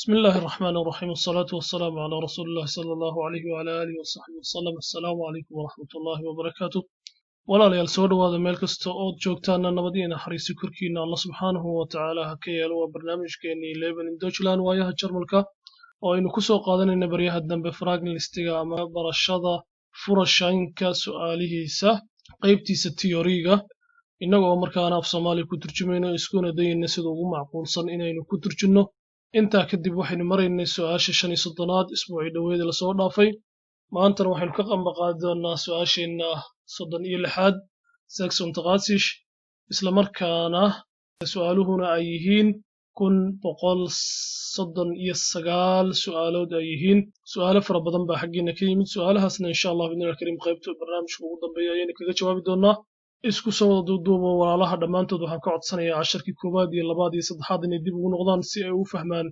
بسم الله الرحمن الرحيم والصلاة والسلام على رسول الله صلى الله عليه وعلى آله وصحبه وسلم السلام عليكم ورحمة الله وبركاته ولا ليال سود وهذا ملك استعود جوكتانا نبدينا حريص كركينا الله سبحانه وتعالى هكيال وبرنامج كيني ليبن دوجلان وياها جرملكا وإنه كسو قادنا نبريها الدم بفراغ الاستقامة برشادة فرشين كسؤاله سه قيبتي ستيوريغا إنه مركانا في صومالي كترجمينا إسكونا دين نسيدو معقول صن إنه كترجنو intaa kadib waxaynu maraynay su-aasha 35aad isbuucii dhaweeda la soo dhaafay maantana waxaynu ka qambaqaadi doonaa su-aasheena 36aad section taqaasish isla markaana su-aaluhuna ay yihiin 139 su-aalood ay yihiin su-aalo fara badan baa xaggeena ka yimid su-aalahaasna insha allah bidnil kariim qaybta barnaamijka ugu dambeeya ayaynu kaga jawaabi doonaa isku soo duuduubo walaalaha dhammaantood waxaan ka codsanayaa casharkii koowaad iyo labaad iyo saddexaad inay dib ugu noqdaan si ay u fahmaan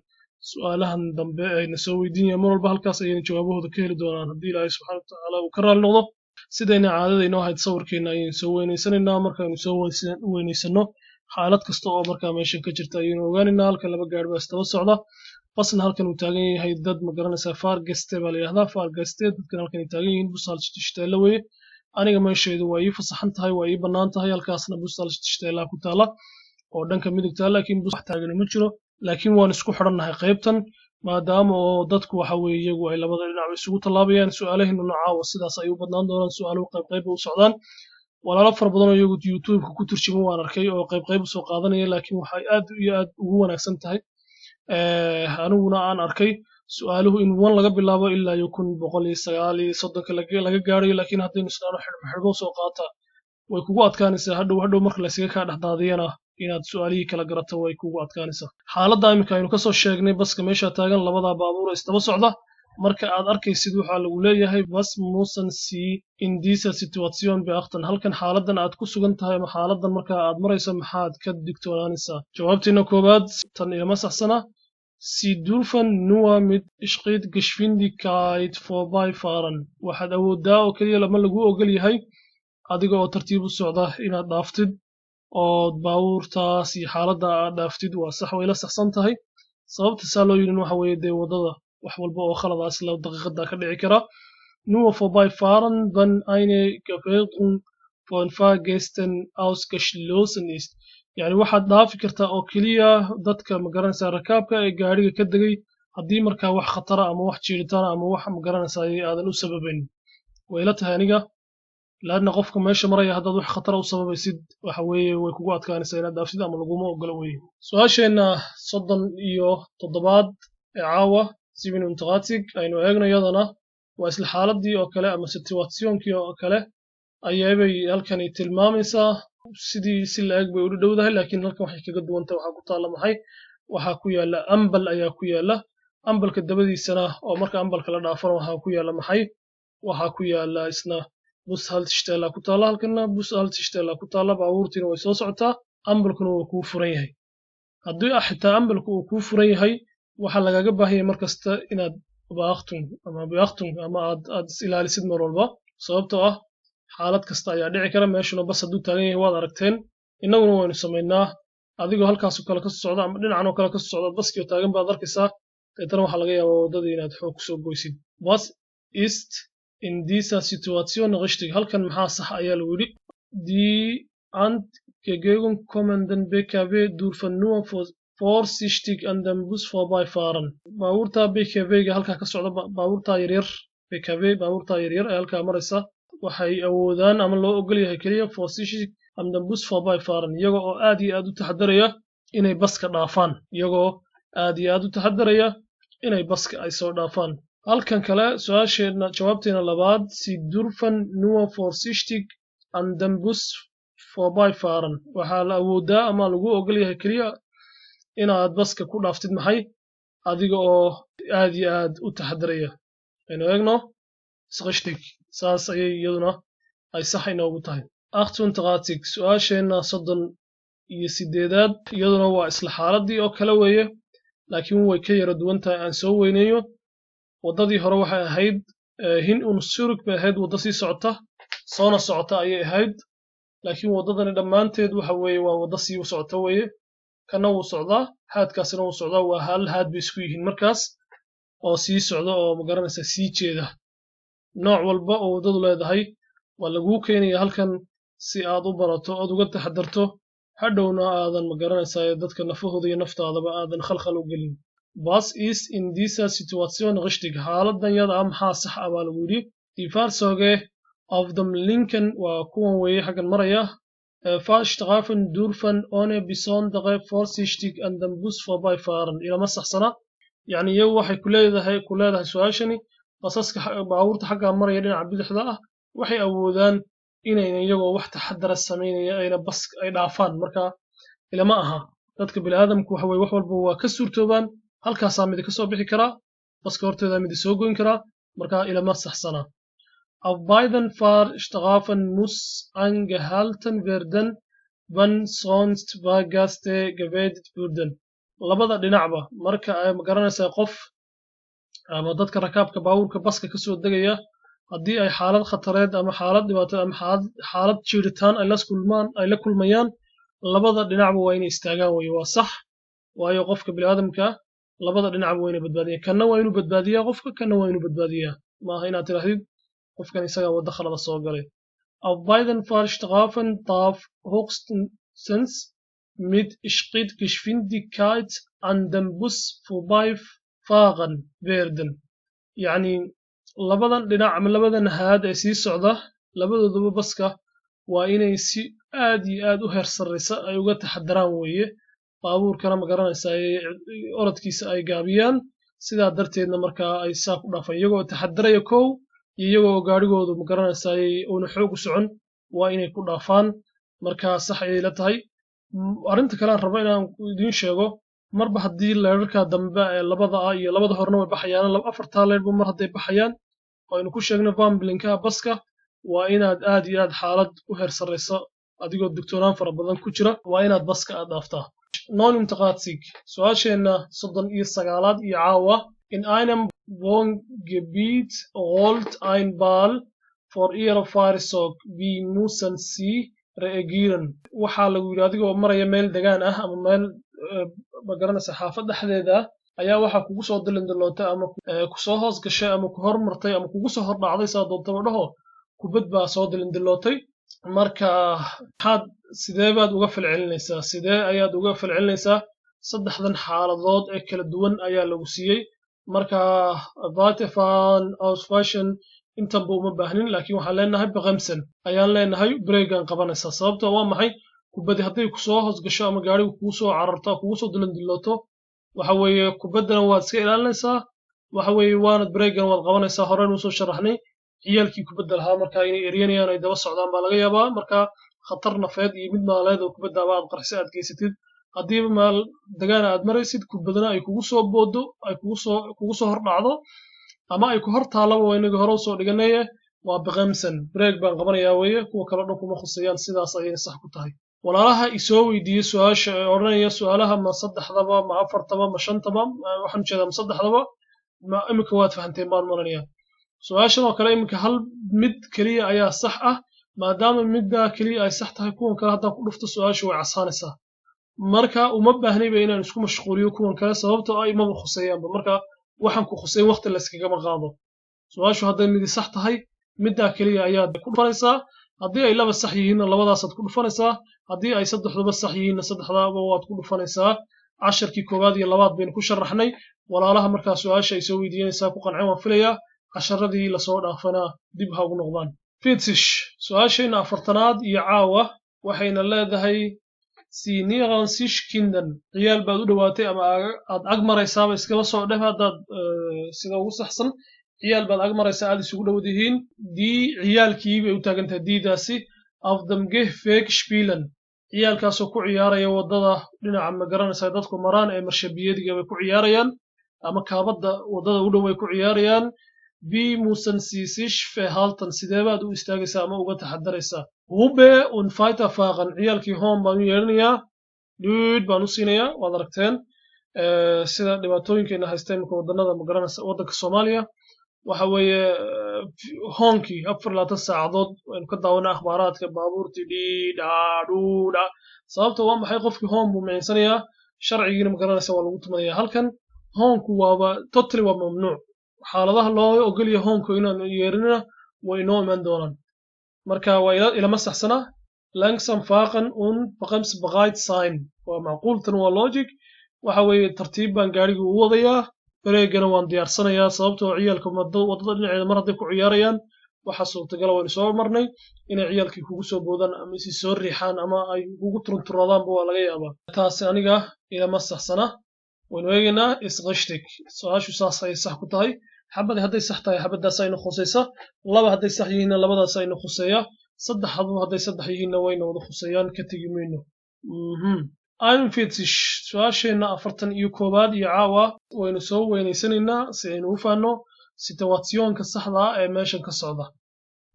su-aalahan dambe ayna soo weydiinayaan mar walba halkaas ayayna jawaabahooda ka heli doonaan haddii ilaahay subxaana watacaala uu ka raali noqdo sidayna caadada inoo ahayd sawirkeena ayaynu soo weynaysanaynaa markaaynu soo weynaysano xaalad kasta oo markaa meeshan ka jirta ayaynu ogaanaynaa halkan laba gaari baa istaba socda basna halkan uu taagan yahay dad ma garanaysaa faargeste baa la yidhahdaa faargeste dadkan halkan ay taagan yihiin busaal tishtaalla weeye aniga meeshaydu waa ii fasaxan tahay waa ii bannaan tahay halkaasna busaal tishtaallaa ku taala oo dhanka midigta laakiin bus wax taagan ma jiro laakiin waan isku xidhannahay qaybtan maadaama oo dadku waxa weeye iyagu ay labada dhinac isugu tallaabayaan su-aalaheenu nocaawa sidaas ay u badnaan doonaan su-aaluhu qayb u socdaan walaalo fara badan oo iyagu youtube-ka ku turjuma waan arkay oo qayb usoo qaadanaya laakiin waxay aad iyo aad ugu wanaagsan tahay aniguna aan arkay su-aaluhu in wan laga bilaabo ilaa iyo 139 laga gaarayo laakiin haddaynu isnaano xidhmo soo qaata way kugu adkaanaysaa hadhow marka laysaga kaa dhexdaadiyana inaad su-aalihii kala garato way kugu adkaanaysaa xaaladda iminka aynu kasoo sheegnay baska meesha taagan labada baabuur istaba socda marka aad arkaysid waxaa lagu leeyahay bas muusan sii in dieser situation beakhtan halkan xaaladan aad ku sugan tahay ama xaaladan marka aad marayso maxaad ka digtoonaanaysaa jawaabteena koowaad tan ilama saxsana Sie dürfen nur mit Schrittgeschwindigkeit vorbeifahren. waxaad awoodaa oo keliya lama lagu ogol yahay adiga oo tartiib u socda inaad dhaaftid oo baabuurtaas iyo xaaladda aad dhaaftid waa sax way la saxsan tahay sababta saa loo yidhin waxa weeye dee waddada wax walba oo khaladaas la daqiiqada ka dhici kara nur vorbeifahren wenn eine Gefährdung von Fahrgästen ausgeschlossen ist yani waxaad dhaafi kartaa oo keliya dadka magaranaysaa rakaabka ee gaariga ka degay haddii markaa wax khatara ama wax jiiritaana ama wax magaranaysaa aadan u sababayn way la tahay aniga laadna qofka meesha maraya haddaad wax khatara u sababaysid waxa weeye way kugu adkaanaysaa inaad dhaaftid ama laguma ogolo weye su-aasheenna 37aad ee caawa sibin imtiqaatig aynu eegno iyadana waa isla xaaladii oo kale ama situationkii oo kale ayaybay halkani tilmaamaysaa sidii si la-eg bay u dhowdahay laakiin halkan waxay kaga duwantay waxaa ku taalla maxay waxaa ku yaalla ambal ayaa ku yaalla ambalka dabadiisana oo marka ambalka la dhaafana waxaa ku yaalla maxay waxaa ku yaalla isna bus haltishtaallaa ku taalla halkana bus haltishtaallaa ku taalla baabuurtiina way soo socotaa ambalkuna waa kuu furan yahay haddii xitaa ambalku uu kuu furan yahay waxaa lagaga baahan yahay markasta inaad biakhtung ama aad is ilaalisid mar walba sababtoo ah xaalad kasta ayaa dhici kara meeshuna bas hadduu taagan yahay waad aragteen innaguna waynu samaynaa adigoo halkaasoo kale kasoo socda ama dhinacanoo kale kasoo socda baskii oo taagan baad arkaysaa deetana waxaa laga yaabaa waddadii inaad xoog kusoo goysid was ist in dieser Situation richtig halkan maxaa sax ayaa lagu yidhi die entgegenkommenden BKW dürfen nur vorsichtig an dem Bus vorbeifahren baabuurta BKW-ga halkaa ka socda baabuurta yaryar BKW baabuurta yaryar ee halkaa maraysa waxay awoodaan ama loo ogol yahay keliya vorsichtig an dem Bus vorbeifahren iyagoo oo aad iyo aad u taxadaraya inay baska dhaafaan iyagoo aad iyo aad u taxadaraya inay baska ay soo dhaafaan halkan kale su-aasheena jawaabteena labaad Sie dürfen nur vorsichtig an dem Bus vorbeifahren waxaa la awoodaa ama lagu ogol yahay keliya inaad baska ku dhaaftid maxay adiga oo aad iyo aad u taxadaraya aynu eegno richtig saas ayay iyaduna ay sax inoogu tahay 38 su-aasheenna 38aad iyaduna waa isla xaaladii oo kale weeye laakiin way ka yara duwan tahay aan soo weyneeyo waddadii hore waxay ahayd hin un surug bay ahayd waddo sii socota soona socota ayay ahayd laakiin waddadani dhammaanteed waxa weeye waa waddo sii u socota weeye kana wuu socdaa haadkaasina wuu socdaa waa hal haad bay isku yihiin markaas oo sii socda oo ma garanaysaa sii jeeda nooc walba oo waddadu leedahay waa laguu keenaya halkan si aad u barato ood uga taxadarto hadhowna aadan ma garanaysaa dadka nafahooda iyo naftaadaba aadan khalkhal u gelin was ist in dieser Situation richtig xaaladan yada ah maxaa sax ah baa lagu yidhi die Fahrzeuge auf dem linken waa kuwan weeye xaggan maraya Fahrstreifen dürfen ohne besondere Vorsichtig an dem Bus vorbeifahren ilama saxsana yacni iyagu waxay ku leedahay su-aashani basaska baabuurta xaggaa maraya dhinaca bidixda ah waxay awoodaan inayna iyagoo wax taxadara samaynaya ayna bas ay dhaafaan marka ilama aha dadka bini'aadamku waxa weye wax walba waa ka suurtoobaan halkaasaa midi ka soo bixi karaa baska horteeda midi soo goyn karaa marka ilama saxsana auf beiden Fahrstreifen muss angehalten werden wenn sonst Fahrgäste gewertet würden labada dhinacba marka ay ma garanaysaa qof ama dadka rakaabka baabuurka baska ka soo degaya haddii ay xaalad khatareed ama xaalad dhibaato ama xaalad jiiritaan ay la kulmayaan labada dhinacba waa inay istaagaan weye waa sax waayo qofka bini'aadamka labada dhinacba waa inay badbaadiyaan kanna waa inuu badbaadiyaa qofka kanna waa inuu badbaadiyaa maaha inaad tidhaahdid qofkan isagaa waddo khalada soo galay auf beiden Fahrstreifen darf höchstens mit Schrittgeschwindigkeit an dem Bus vorbeifahren werden yacni labadan dhinac ama labadan haad ee sii socda labadooduba baska waa inay si aad iyo aad u heer sarraysa ay uga taxadaraan weeye baabuurkana ma garanaysaa orodkiisa ay gaabiyaan sidaa darteedna markaa ay saa ku dhaafaan iyagoo taxadaraya kow iyo iyagoo gaadhigoodu ma garanaysaa uuna xoog u socon waa inay ku dhaafaan markaa sax ayay la tahay arrinta kale aan rabo inaan idiin sheego marba haddii leerarka dambe ee labada ah iyo labada horena way baxayaan afartaa leerba mar hadday baxayaan aynu ku sheegno vambilinka baska waa inaad aad iyo aad xaalad u heer sarraysa adigoo digtoonaan fara badan ku jira waa inaad baska aad dhaaftaa non-imtiqaadsig su-aasheenna 39aad iyo caawa in einem Wohngebiet rollt ein Ball vor ihrer Fahrzeug wie müssen Sie reagieren waxaa lagu yidhi adigoo maraya meel degaan ah ama meel ma garanaysa xaafad dhexdeeda ayaa waxaa kugu soo dilindilootay ama kusoo hoos gashay ama ku hormartay ama kugu soo hordhacday saa doontaba dhaho kubad baa soo dilindilootay marka sidee baad uga falcelinaysaa sidee ayaad uga falcelinaysaa saddexdan xaaladood ee kala duwan ayaa lagu siiyey marka vatefan ausfashion intanba uma baahnin laakiin waxaan leenahay baqamsan ayaan leenahay breegaan qabanaysaa sababtoo waa maxay kubaddi hadday kusoo hoos gasho ama gaadhigu kugu soo cararto kugu soo dilindilooto waxa weeye kubaddana waad iska ilaalinaysaa waxa weeye waanad breegan waad qabanaysaa horeynu usoo sharaxnay ciyaalkii kubadda lahaa marka inay eryanayaan ay daba socdaan baa laga yaabaa marka khatar nafeed iyo mid maaleed oo kubaddaaba aad qarxi aad geysatid haddiiba maal dagaana aad maraysid kubaddana ay kugu soo boodo ay kugu soo hordhacdo ama ay ku hor taallaba waa inagii hore usoo dhiganaye waa baqamsan breeg baan qabanayaa weeye kuwa kale dhan kuma khusayaan sidaas ayay sax ku tahay walaalaha isoo weydiiyey su-aasha ee odhanaya su-aalaha ma saddexdaba ma afartaba ma shantaba waxaan ujeedaa ma saddexdaba ma iminka waad fahanteen baan maranaya su-aashan oo kale iminka hal mid keliya ayaa sax ah maadaama middaa keliya ay sax tahay kuwan kale haddaan ku dhufto su-aasha way casaanaysaa marka uma baahnayba inaan isku mashquuliyo kuwan kale sababtoo ay maba khuseeyaanba marka waxaan ku khuseyn waqti layskagama qaado su-aashu hadday midi sax tahay middaa keliya ayaad ku dhufanaysaa haddii ay laba sax yihiinna labadaasaad ku dhufanaysaa haddii ay saddexduba sax yihiinna saddexdaaba waad ku dhufanaysaa casharkii koowaad iyo labaad baynu ku sharaxnay walaalaha markaa su-aasha ay soo weydiinaysaa ku qancin waan filayaa casharadii lasoo dhaafanaa dib ha ugu noqdaan fitish su-aashayna afartanaad iyo caawa waxayna leedahay siniran sish kindan ciyaal baad u dhowaatay ama aad ag maraysaaba iskaba soo dheh haddaad sida ugu saxsan ciyaal baad ag maraysaa aad isugu dhowd yihiin dii ciyaalkii bay u taagantahay diidaasi auf dem Gehweg spielen ciyaalkaasoo ku ciyaaraya waddada dhinaca ma garanaysaa dadku maraan ee marshabiyadiga bay ku ciyaarayaan ama kaabadda waddada u dhow bay ku ciyaarayaan wie müssen Sie sich verhalten sidee baad u istaagaysaa ama uga taxadaraysaa hube und weiterfahren ciyaalkii home baan u yeelanayaa duud baan u siinayaa waad aragteen sida dhibaatooyinkeena haysta iminka waddanada ma garanaysa waddanka Soomaaliya waxa weeye hoonkii 24 saacadood aynu ka daawanaa akhbaaraadka baabuurtii dhiidha dhuudha sababta waa maxay qofkii hoon buu miinsanayaa sharcigiina ma garanaysa waa lagu tumanaya halkan hoonku waaba totally waa mamnuuc xaaladaha loo ogol yahay hoonku inaan yeerinina way inoo iman doonaan marka waa ilama saxsana langsam faaqan baqams baqayd sign waa macquultan waa logic waxa weeye tartiib baan gaariga u wadayaa bareegana waan diyaarsanayaa sababtoo ciyaalka wadada dhinaceeda mar hadday ku ciyaarayaan waxa suurtagal waan soo marnay inay ciyaalkii kugu soo boodaan ama isi soo riixaan ama ay kugu turunturadaanba waa laga yaabaa taasi aniga ilama saxsana waynu eegaynaa isqashtig su-aashu saas ayay sax ku tahay xabadii hadday sax tahay xabadaas ayna khusaysa laba hadday sax yihiinna labadaas ayna khuseeya saddex hadduu hadday saddex yihiinna wayna wada khuseeyaan ka tegi mayno einundvierzig su-aasheenna 41 iyo caawa waynu soo weynaysanaynaa si aynu u fahanno situationka saxda ah ee meeshan ka socda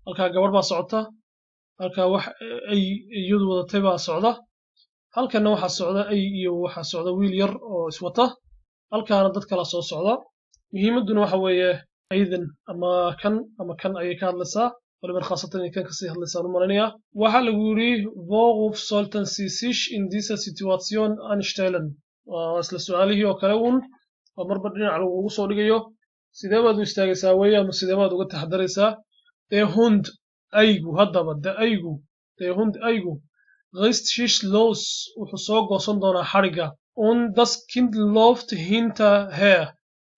halkaa gabarh baa socota halkaa wax ay iyadu wadatay baa socda halkana waxaa socda ay iyo waxaa socda wiil yar oo iswata halkaana dad kala soo socda muhiimaduna waxa weeye aydan ama kan ayay ka hadlaysaa waliba khaasatan kan kasii hadlaysaa malinaya waxa lagu yiri worauf sollten sie sich in dieser Situation anstellen isla su'aalihii oo kale oo marba dhinac lagu soo dhigayo sidee baad u istaagaysaa weeye ama sidee baad uga taxadaraysaa der Hund aygu haddaba der Hund aygu reißt sich los wuxuu soo goosan doonaa xariga und das Kind läuft hinterher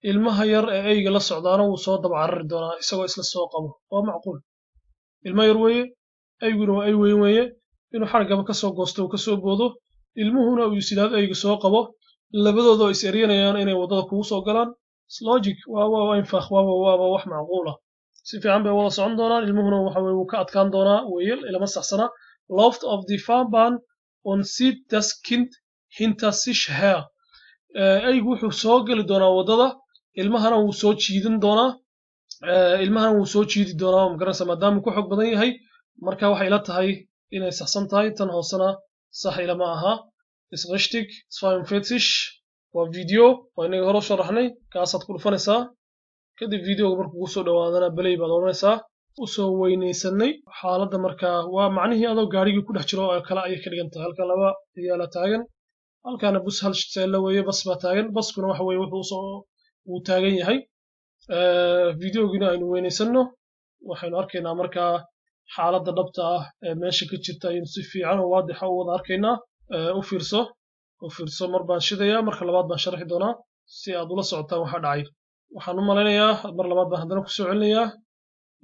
ilmaha yar ee ayga la socdaana wuu soo daba carari doonaa isagoo isla soo qabo waa macquul ilma yar weeye ayguna waa ay weyn weeye inuu xarigaba ka soo goosto uu ka soo boodo ilmuhuna uu sidaad ayga soo qabo labadooda oo is eryanayaan inay wadada kugu soo galaan logic waa infaq waa wax macquul ah si fiican bay wada socon doonaan ilmuhuna waxa weeye wuu ka adkaan doonaa weeye ilama saxsana läuft auf die Fahrbahn und sieht das Kind hinter sich her aygu wuxuu soo gali doonaa wadada ilmahana wuu soo jiidi doonaa magaranaysa maadaama ku xog badan yahay marka waxay ila tahay inay saxsan tahay tan hoosena sax ilama aha isqashtig 42 waa video waa inaga hore sharaxnay kaasaad ku dhufanaysaa kadib videoga markuu kugu soo dhawaadana balay baad oranaysaa u soo weynaysanay xaaladda markaa waa macnihii adoo gaarigii ku dhex jiro oo kale ayay ka dhigan tahay halka laba ciyaala taagan halkaana bus hal seella weeye bas baa taagan baskuna waxa weeye wuu taagan yahay videogina aynu weynaysanno waxaynu arkaynaa markaa xaaladda dhabta ah ee meesha ka jirta ayaynu si fiican oo waadixa u wada arkaynaa u fiirso mar baan shidayaa marka labaad baan sharxi doonaa si aad ula socotaan waxa dhacay waxaan u malaynayaa mar labaad baan haddana ku soo celinayaa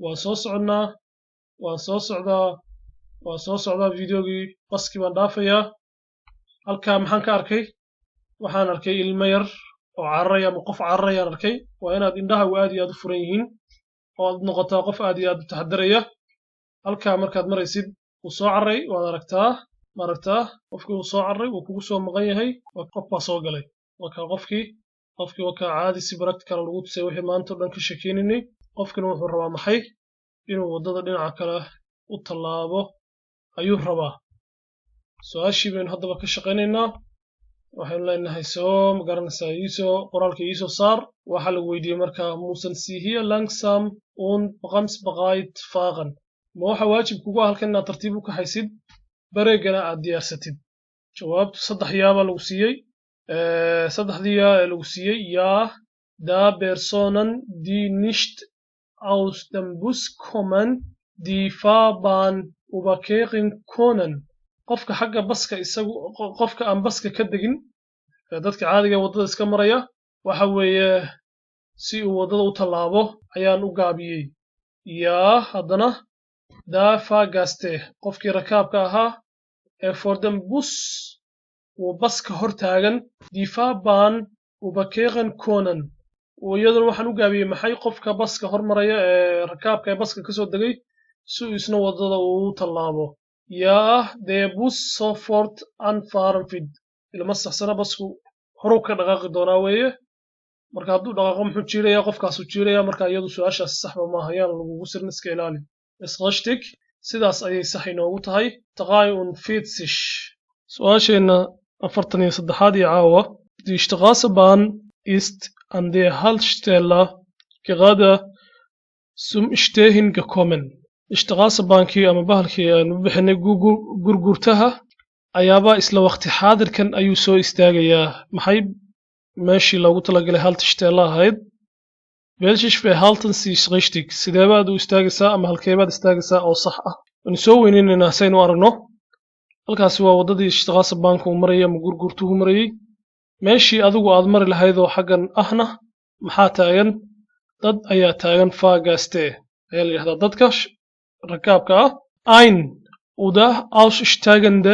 waan soo socdaa videogii baskii baan dhaafayaa halkaa maxaan ka arkay waxaan arkay ilmo yar oo cararaya ama qof cararayaan arkay waa inaad indhahaagu aad iyo aad u furan yihiin oo aad noqotaa qof aad iyo aad u taxadaraya halkaa markaad maraysid wuu soo carray waad aragtaa qofkii wuu soo carray wuu kugu soo maqan yahay qof baa soo galay marka qofkii waa kaa caadi si practical lagu tusay wixii maanta o dhan ka sheekeynaynay qofkina wuxuu rabaa maxay inuu waddada dhinaca kale u tallaabo ayuu rabaa su-aashii baynu haddaba ka shaqaynaynaa waxaynu leenahay soo magaranaysaa qoraalka iisoo saar waxaa lagu weydiiyey markaa muusan sie hier langsam und bremsbereit fahren ma waxa waajib kugu ah halkan inaad tartiib u kaxaysid bareegana aad diyaarsatid jawaabtu saddex yaabaa lagu siiyey saddexdii yaa ee lagu siiyey yaa da personen die nicht aus dem Bus kommen die Fahrbahn überqueren können qofka xagga baska isagu qofka aan baska ka degin dadka caadiga wadada iska maraya waxa weeye si uu wadada u tallaabo ayaan u gaabiyey yaa haddana da fahrgäste qofkii rakaabka ahaa ee vor dem Bus uu baska hor taagan die Fahrbahn überqueren können iyaduna waxaan u gaabiyey maxay qofka baska hormaraya ee rakaabka ee baska kasoo degay si uu isna wadada uu tallaabo yaa der Bus sofort anfahren wird ilma saxsana basku horuu ka dhaqaaqi doonaa weeye marka hadduu dhaqaaqo muxuu jiirayaa qofkaasuu jiirayaa marka iyadu su-aashaasi saxba maaha yaan lagugu sirin iska ilaali isqashtig sidaas ayay sax inoogu tahay 43 su-aasheenna 43 iyo caawa die Straßenbahn ist an der Haltestelle gerade zum Stehen gekommen Straßenbahnkii ama bahalkii aanu bixinay gurgurtaha ayaaba isla waqti xaadirkan ayuu soo istaagayaa maxay meeshii loogu talagalay haltishtaala ahayd welches verhalten sich richtig sidee baad u istaagaysaa ama halkee baad istaagaysaa oo sax ah waan soo weynaynaa saynu aragno halkaasi waa wadadii Shaqaasa Bank uu marayay ama gurgurtuhu marayay meeshii adigu aad mari lahayd oo xaggan ahna maxaa taagan dad ayaa taagan faagaaste ayaa la yidhahdaa dadka rakaabka ah ein oder aussteigende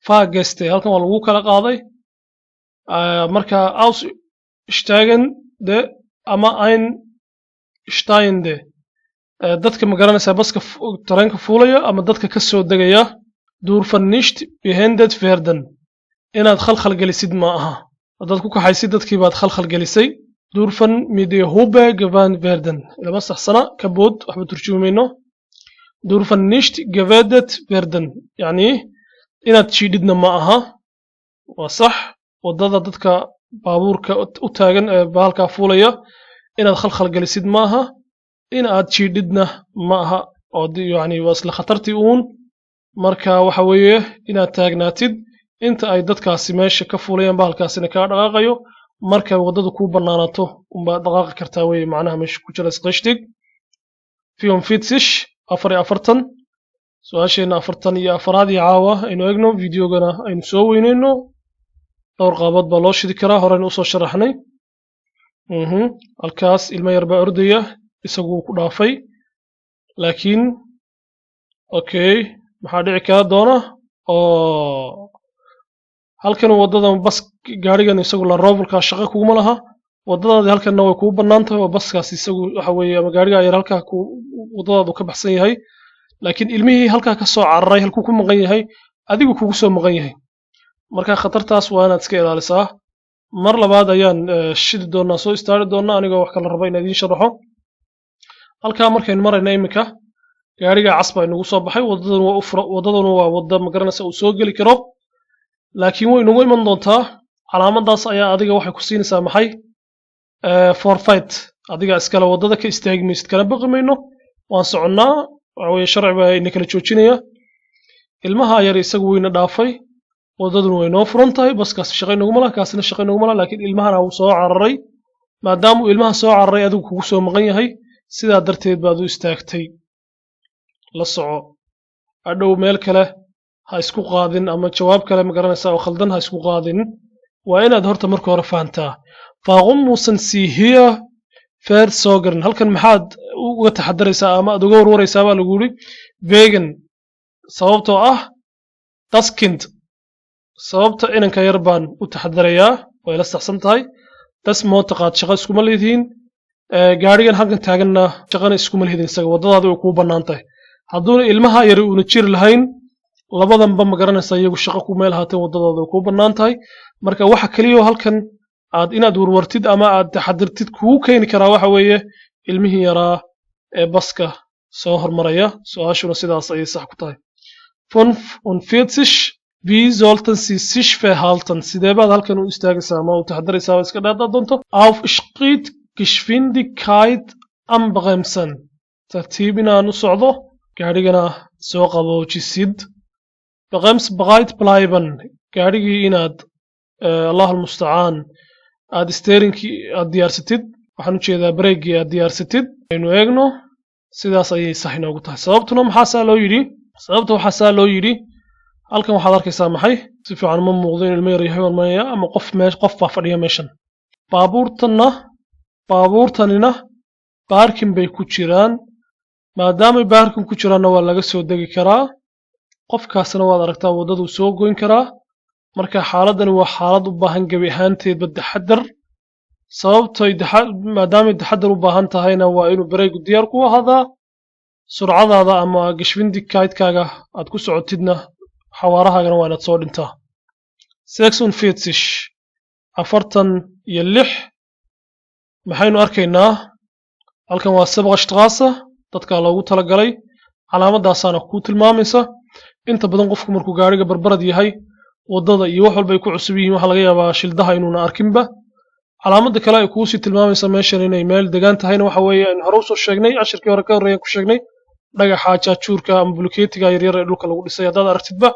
faagaaste halkan waa lagu kala qaaday marka aussteigende ama einsteigende dadka ma garanaysaa baska tareenka fuulaya ama dadka ka soo degaya dürfen nicht behindert werden inaad khalkhal gelisid ma aha haddaad ku kaxaysid dadkii baad khalkhal gelisay dürfen mit der Hube gewarnt werden lama saxsana ka bood waxba turjumayno dürfen nicht gewerdet werden yani inaad jiidhidna ma aha waa sax wadada dadka baabuurka u taagan ee bahalka fuulaya inaad khalkhal gelisid ma aha inaad jiidhidna ma aha oo yani waa isla khatartii uun marka waxa weeye inaad taagnaatid inta ay dadkaasi meesha ka fuulayaan bahalkaasina kaa dhaqaaqayo marka wadadu ku banaanato unbaad dhaqaaqi kartaa weeye macnaha meesha ku jira richtig 44 44 su'aasheena 44 iyo caawa aynu eegno videogana aynu soo weynayno dhowr qaabood baa loo shidi karaa horeyna usoo sharaxnay halkaas ilmo yar baa ordaya isagu ku dhaafay laakiin okay maxaa dhici kara doona oo halkan wadadan bas gaarigan isagu la robolka shaqo kuma laha wadadaadi halkanna way ku banaantahay oo baskaas isagu waxa weeye ama gaariga yar halka ku wadadaadu ka baxsan yahay laakiin ilmihii halka ka soo cararay halku ku maqan yahay adigu kugu soo maqan yahay marka khatartaas waa inaad iska ilaalisaa mar labaad ayaan shidi doonaa soo istaari doonaa anigoo wax kala raba inaan idiin sharaxo halka markaynu marayna iminka gaariga casba inagu soo baxay wadaduna waa wada ma garanaysa uu soo geli karo laakiin way inagu iman doontaa calaamadaas ayaa adiga waxay ku siinaysaa maxay forfeit adiga iskale wadada ka istaagi maysid kana baqi mayno waan soconnaa waxa weeye sharci baa ina kala joojinaya ilmaha yar isagu wayna dhaafay wadaduna way noo furan tahay baskaas shaqo inaguma laha kaasina shaqo inaguma laha laakiin ilmahana wuu soo cararay maadaama uu ilmaha soo cararay adigu kugu soo maqan yahay sidaa darteed baad u istaagtay la soco hadhow meel kale ha isku qaadin ama jawaab kale ma garanaysaa oo khaldan ha isku qaadin waa inaad horta marka hore fahantaa warum müssen Sie hier versorgen halkan maxaad uga taxadaraysaa ama aad uga warwaraysaa baa lagu yidhi wegen sababtoo ah das Kind sababta inanka yar baan u taxadarayaa way la saxsan tahay das mootaqaad shaqo iskuma leedihiin gaarigan halkan taaganna shaqana iskuma leedihiin isaga wadadaada way kuu bannaan tahay hadduuna ilmaha yari uuna jiri lahayn labadanba ma garanaysaa iyagu shaqo ku meel haateen wadadooda way kuu bannaan tahay marka waxa keliya halkan aad inaad warwartid ama aad taxadirtid kugu keeni karaa waxa weeye ilmihii yaraa ee baska soo hormaraya su-aashuna sidaas ayay sax ku tahay 45 wie sollten Sie sich verhalten sidee baad halkan u istaagaysaa ama u taxadiraysaa iska dhaadaa doonto auf Schrittgeschwindigkeit anbremsen tartiib inaan u socdo gaarigana soo qaboojisid bremsbereit bleiben gaarigii inaad allah almustacaan aad steerinkii aad diyaarsatid waxaan u jeedaa bareegii aad diyaarsatid aynu eegno sidaas ayay sax inoogu tahay sababtuna maxaasaa loo yidhi sababta waxaasaa loo yidhi halkan waxaad arkaysaa maxay si fiican ma muuqdo in ilmo yar yahay walmaya ama qof baa fadhiya meeshan baabuurtanina baarkin bay ku jiraan maadaamay baarkin ku jiraanna waa laga soo degi karaa qofkaasna waad aragtaa waddaduu soo goyn karaa marka xaaladani waa xaalad u baahan gebi ahaanteedba taxadar sababtay maadaamay taxadar u baahan tahayna waa inuu bareegu diyaar ku ahaadaa surcadaada ama geschwindigkeitkaaga aad ku socotidna xawaarahaagana waa inaad soo dhintaa 46 maxaynu arkaynaa halkan waa Sebqashtraße dadka loogu talagalay calaamadaasaana ku tilmaamaysa inta badan qofku markuu gaariga barbarad yahay wadada iyo wax walba ay ku cusub yihiin waxa laga yaabaa shildaha inuuna arkinba calaamada kale ay kuusii tilmaamaysa meeshan inay meel degaan tahayna waxa weeye in hore usoo sheegnay cashirkii hore ka horreeyaan ku sheegnay dhagaxa jaajuurka ama bulkeetiga yaryar ee dhulka lagu dhisay haddaad aragtidba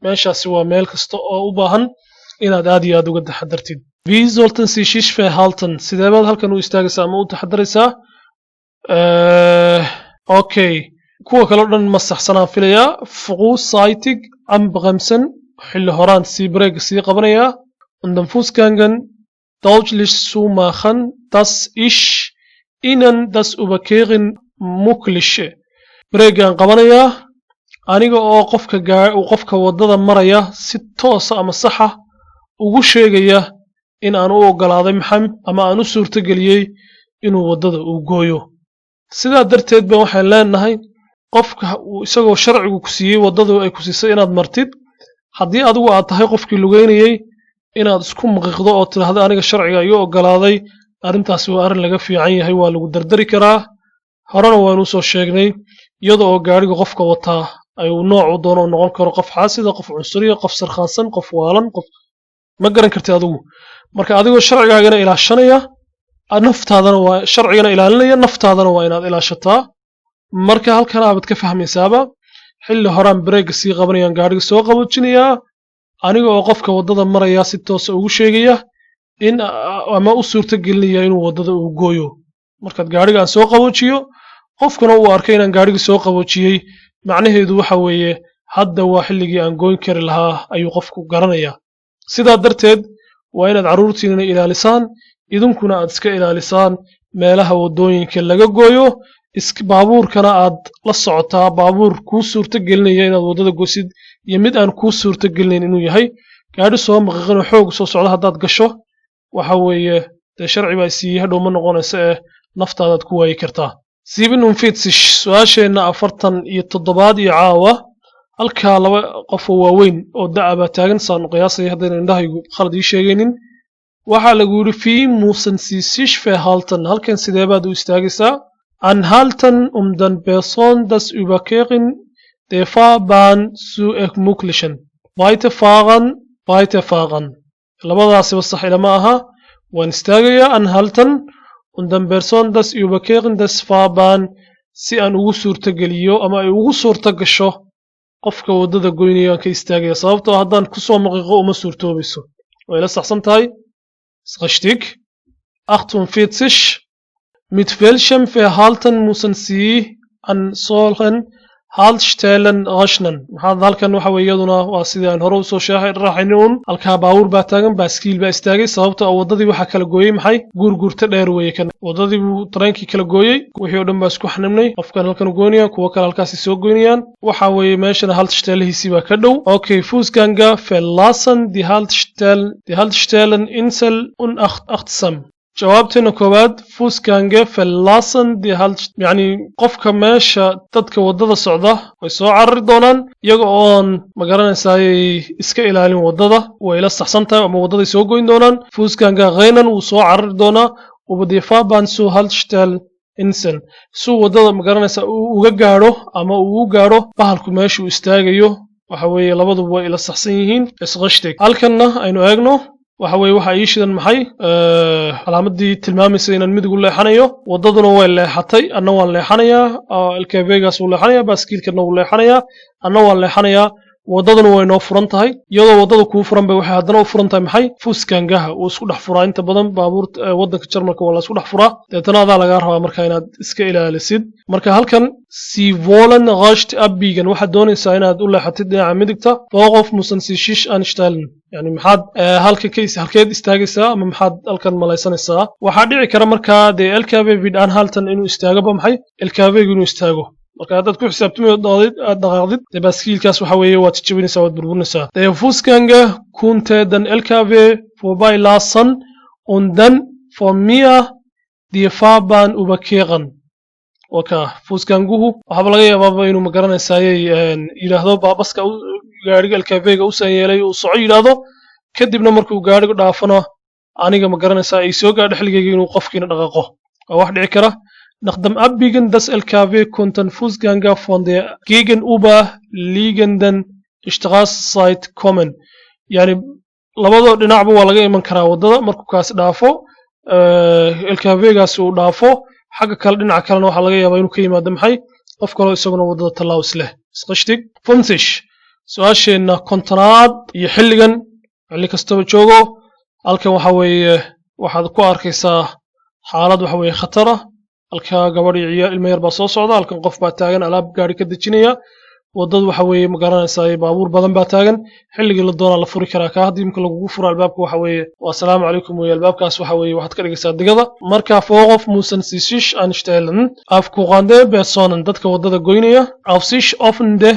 meeshaasi waa meel kasta oo u baahan inaad aad iyo aad uga taxadartid wie sollten Sie sich verhalten sidee baad halkan u istaagaysaa ama u taxadaraysaa okay kuwa kale oo dhan ma saxsanaan filayaa frühzeitig anbremsen xilli horaan sii break sii qabanaya und den Fußgängern deutlich zu machen dass ich ihnen das Überqueren mögliche breakaan qabanaya aniga oo qofka wadada maraya si toos ama sax ah ugu sheegaya in aan u ogolaaday maxamed ama aan u suurto galiyay inuu wadada uu gooyo sidaa darteed ba waxaan leenahay qofka isagoo sharcigu ku siiyay wadada ay ku siisay inaad martid haddii adigu aad tahay qofkii lugeynayay inaad isku maqiiqdo oo tiraahdo aniga sharciga ayuu ogolaaday arrintaasi waa arrin laga fiican yahay waa lagu dardari karaa horena waanu soo sheegnay iyada oo gaariga qofka wataa ayuu nooc u doono noqon karo qof xaasida qof cunsuriya qof sarkhaansan qof waalan qof ma garan kartid adigu marka adigoo sharcigaagana ilaashanaya naftaadana waa sharcigana ilaalinaya naftaadana waa inaad ilaashataa marka halkan aad ka fahmaysaaba xilli horaan break sii qabanayaan gaariga soo qaboojinayaa aniga oo qofka wadada maraya si toos ah ugu sheegaya in ama u suurto gelinaya inuu wadada uu gooyo markaad gaariga aan soo qaboojiyo qofkuna uu arkay inaan gaariga soo qaboojiyay macnaheedu waxa weeye hadda waa xilligii aan gooyn kari lahaa ayuu qofku garanayaa sidaa darteed waa inaad carruurtiinana ilaalisaan idinkuna aad iska ilaalisaan meelaha wadooyinka laga gooyo baabuurkana aad la socotaa baabuur kuu suurto gelinaya inaad wadada goysid iyo mid aan kuu suurto gelinayn inuu yahay gaadhi soo maqiiqinoo xoog soo socda haddaad gasho waxa weeye dee sharci baa siiyey hadhow ma noqonaysa ee naftaadaad ku waayi kartaa 47 su-aasheenna 47 iyo caawa halkaa laba qof oo waaweyn oo da'a baa taagan saan qiyaasaya haddayna indhahaygu khalad ii sheegaynin waxaa lagu yidhi wie müssen Sie sich verhalten halkan sidee baad u istaagaysaa anhalten den Person das Überqueren der Fahrbahn zu ermöglichen weiterfahren labadaasiba sax ilama aha waan istaagayaa anhalten den Person das Überqueren des Fahrbahn si aan ugu suurto geliyo ama ay ugu suurto gasho qofka wadada goynaya ka istaagaya sababtoo haddaan ku soo maqiiqo uma suurtoobayso way la saxsan tahay richtig 48 mit welchem Verhalten müssen Sie an solchen Haltestellen rechnen maxaa halkan waxa weeyaduna waa sidii aan hore u soo raaxaynoon halkaa baawur baa taagan baaskiil baa istaagay sababtoo ah wadadii waxa kala gooyay maxay guurguurta dheer weeye kan wadadii buu tareenkii kala gooyay wixii oo dhan baa isku xanimnay qofkan halkan u goynaya kuwa kale halkaasi soo goynayaan waxa weeye meeshana haltesteelihiisii baa ka dhow okay Fußgänger verlassen die Haltestellen insel unachtsam jawaabteena koowaad Fußgänger verlassen die yani qofka meesha dadka wadada socda way soo carari doonaan iyaga oon ma garanaysaay iska ilaalin wadada way la saxsan tahay ama wadaday soo goyn doonaan Fußgänger rennen wuu soo carari doonaa über die Fahrbahn zu Haltestellen insen suu wadada ma garanaysaa uga gaadho ama uu u gaadho bahalku meesha uu istaagayo waxa weeye labaduba way la saxsan yihiin isqashtig halkanna aynu eegno waxa weeye waxa ii shidan maxay calaamadii tilmaamaysa inaan midig u leexanayo wadaduna way leexatay anna waan leexanayaa LKV-gaas wuu leexanayaa baaskiilkana wuu leexanayaa anna waan leexanayaa wadaduna way noo furan tahay iyadoo wadada kuu furan bay waxay haddana u furan tahay maxay Fußgängaha uu isku dhex furaa inta badan baabuurta wadanka Jarmalka waa la isku dhex furaa deetana adaa lagaa rabaa marka inaad iska ilaalisid marka halkan Sie wollen rechts abbiegen waxaad doonaysaa inaad u leexatid dhinaca midigta worauf müssen Sie sich anstellen yani maxaad halkeed istaagaysaa ama maxaad halkan malaysanaysaa waxaa dhici kara markaa dee LKV vid anhalten inuu istaagaba maxay LKV-gu inuu istaago marka haddaad ku xisaabtamayo aad dhaqaaqdid dee baaskiilkaas waxa weeye waad jajabinaysaa waad burburinaysaa der Fußgänger konnte den LKW vorbeilassen und dann von mir die Fahrbahn überqueren waka Fußgänguhu waxaaba laga yaabaaba inuu ma garanaysaayey yidhaahdo baabaska gaariga LKV-ga u sanyeelay uu soco yidhaahdo kadibna markuu gaarigu dhaafano aniga ma garanaysaa ay soo gaadho xilligayga inuu qofkiina dhaqaaqo waa wax dhici kara Nach dem Abbiegen des LKW konnten Fußgänger von der gegenüber liegenden Straßenseite kommen. Yani labadoo dhinacba waa laga iman karaa wadada markuu kaas dhaafo LKV-gaas uu dhaafo xagga kale dhinaca kalena waxaa laga yaabaa inuu ka yimaado maxay qof kaloo isaguna wadada tallaabis leh isqashtig 50 su-aasheenna kontonaad iyo xilligan xilli kastaba joogo halkan waxa weeye waxaad ku arkaysaa xaalad waxa weeye khatar ah halka gabadh iyo ciyaar ilmo yar baa soo socda halkan qof baa taagan alaab gaari ka dejinaya wadada waxa weeye ma garanaysaa baabuur badan baa taagan xilligii la doonaa la furi karaa ka haddii imka lagugu furo albaabka waxa weeye waa salaamu calaykum weeye albaabkaas waxa weeye waxaad ka dhigaysaa digada marka fooqof muusan siisish anstellen afkuqande personen dadka wadada goynaya auf sich offende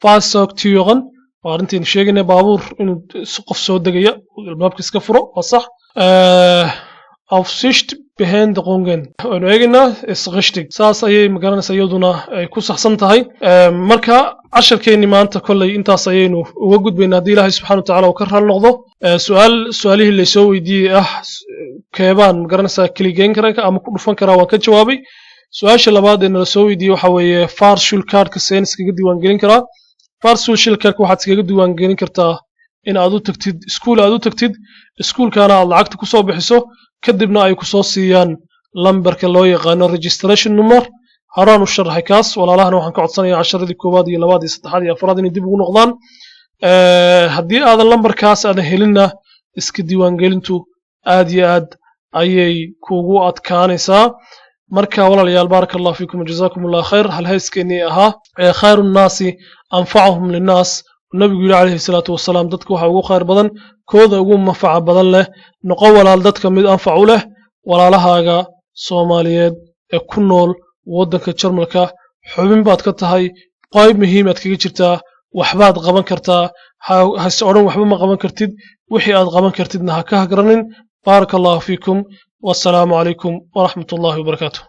fahrzeugtüren waa arrintiin sheegayna baabuur inuu qof soo degaya albaabka iska furo waa sax Aufsicht Behinderungen aynu eegaynaa is richtig saas ayay magaranaysaa iyaduna ay ku saxsan tahay marka casharkeeni maanta kolley intaas ayaynu uga gudbaynaa haddii ilaahay subxaana watacaala uu ka raali noqdo su-aalihii laysoo weydiiyey keebaan magaranaysaa keligeyn karanka ama ku dhufan karaa waan ka jawaabay su-aasha labaad ee nala soo weydiiyey waxa weeye farshulkaarka seen iskaga diiwaangelin karaa farshulkaarka waxaad iskaga diiwaangelin kartaa in aad u tagtid iskuul aad u tagtid iskuulkana aad lacagta ku soo bixiso kadibna ay ku soo siiyaan lambarka loo yaqaano registration number horaan u sharaxay kaas walaalahana waxaan ka codsanayaa casharadii koowaad iyo labaad iyo saddexaad iyo afraad inay dib ugu noqdaan haddii aadan lambarkaas aadan helinna iska diiwaangelintu aad iyo aad ayay kugu adkaanaysaa marka walaalayaal baaraka allah fiikum wajazaakum allah khayr halhayskeenii ahaa khayru nnaasi anfacahum linnaas nabigu yidhi calayhi salaatu wasalaam dadka waxa ugu khayr badan kooda ugu manfaca badan leh noqo walaal dadka mid anfac u leh walaalahaaga soomaaliyeed ee ku nool waddanka jarmalka xubin baad ka tahay qayb muhiimaad kaga jirtaa waxbaad qaban kartaa hase odhan waxba ma qaban kartid wixii aad qaban kartidna ha ka hagranin baaraka allahu fiikum wassalaamu calaykum waraxmat ullahi wabarakaatu